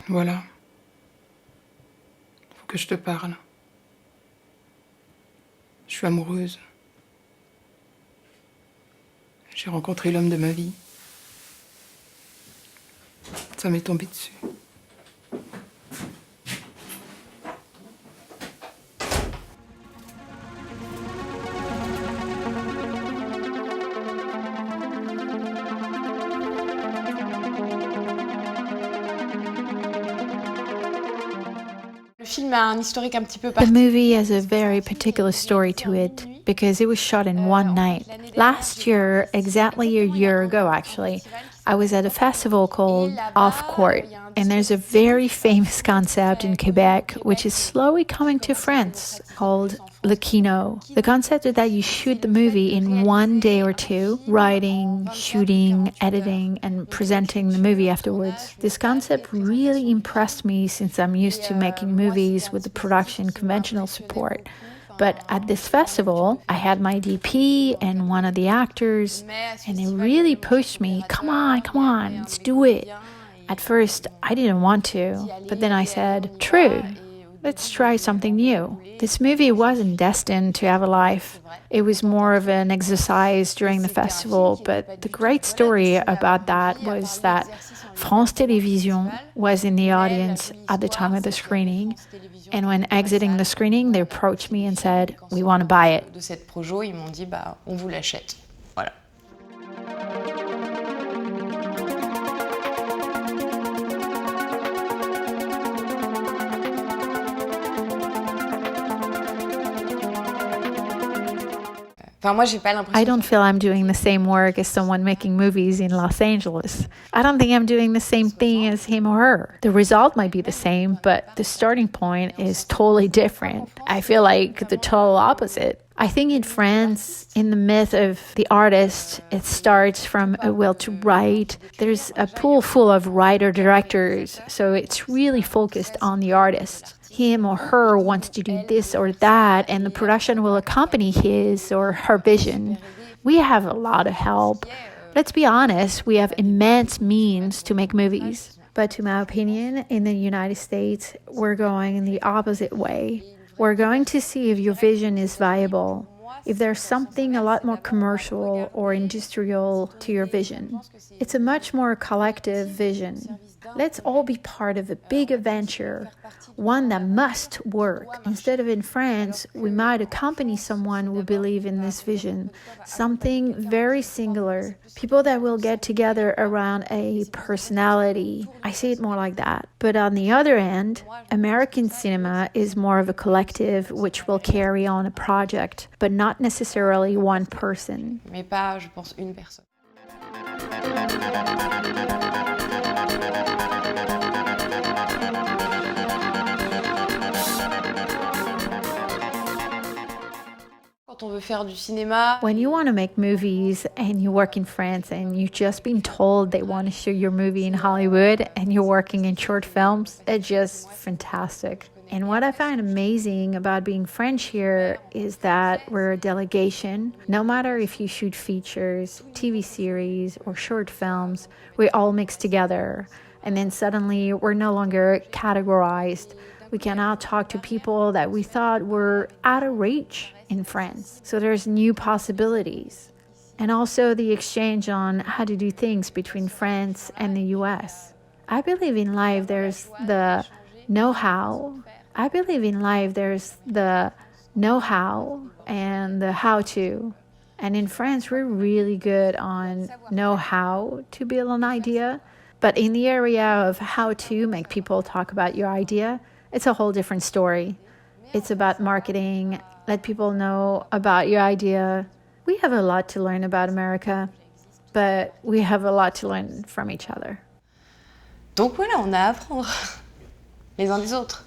Voilà. Faut que je te parle. Je suis amoureuse. J'ai rencontré l'homme de ma vie. Ça m'est tombé dessus. The movie has a very particular story to it because it was shot in one night. Last year, exactly a year ago actually, I was at a festival called Off Court, and there's a very famous concept in Quebec which is slowly coming to France called Le Kino. The concept is that you shoot the movie in one day or two, writing, shooting, editing, and presenting the movie afterwards. This concept really impressed me since I'm used to making movies with the production conventional support. But at this festival, I had my DP and one of the actors, and they really pushed me, come on, let's do it. At first, I didn't want to, but then I said, true, let's try something new. This movie wasn't destined to have a life. It was more of an exercise during the festival, but the great story about that was that France Télévisions was in the audience at the time of the screening, and when exiting the screening, they approached me and said, we want to buy it. De cette projo, ils m'ont dit, on vous l'achète. Voilà. I don't feel I'm doing the same work as someone making movies in Los Angeles. I don't think I'm doing the same thing as him or her. The result might be the same, but the starting point is totally different. I feel like the total opposite. I think in France, in the myth of the artist, it starts from a will to write. There's a pool full of writer-directors, so it's really focused on the artist. Him or her wants to do this or that, and the production will accompany his or her vision. We have a lot of help. Let's be honest, we have immense means to make movies. But to my opinion, in the United States, we're going in the opposite way. We're going to see if your vision is viable, if there's something a lot more commercial or industrial to your vision. It's a much more collective vision. Let's all be part of a big adventure, one that must work. Instead of in France, we might accompany someone who believes in this vision, something very singular, people that will get together around a personality. I see it more like that. But on the other end, American cinema is more of a collective which will carry on a project, but not necessarily one person. Mais pas, je pense, une personne. When you want to make movies and you work in France and you've just been told they want to shoot your movie in Hollywood and you're working in short films, it's just fantastic. And what I find amazing about being French here is that we're a delegation. No matter if you shoot features, TV series, or short films, we all mix together. And then suddenly we're no longer categorized. We can now talk to people that we thought were out of reach in France. So there's new possibilities. And also the exchange on how to do things between France and the US. I believe in life there's the know-how. I believe in life there's the know-how and the how-to. And in France, we're really good on know-how to build an idea. But in the area of how to make people talk about your idea, it's a whole different story. It's about marketing, let people know about your idea. We have a lot to learn about America, but we have a lot to learn from each other. Donc voilà, on a à apprendre les uns des autres.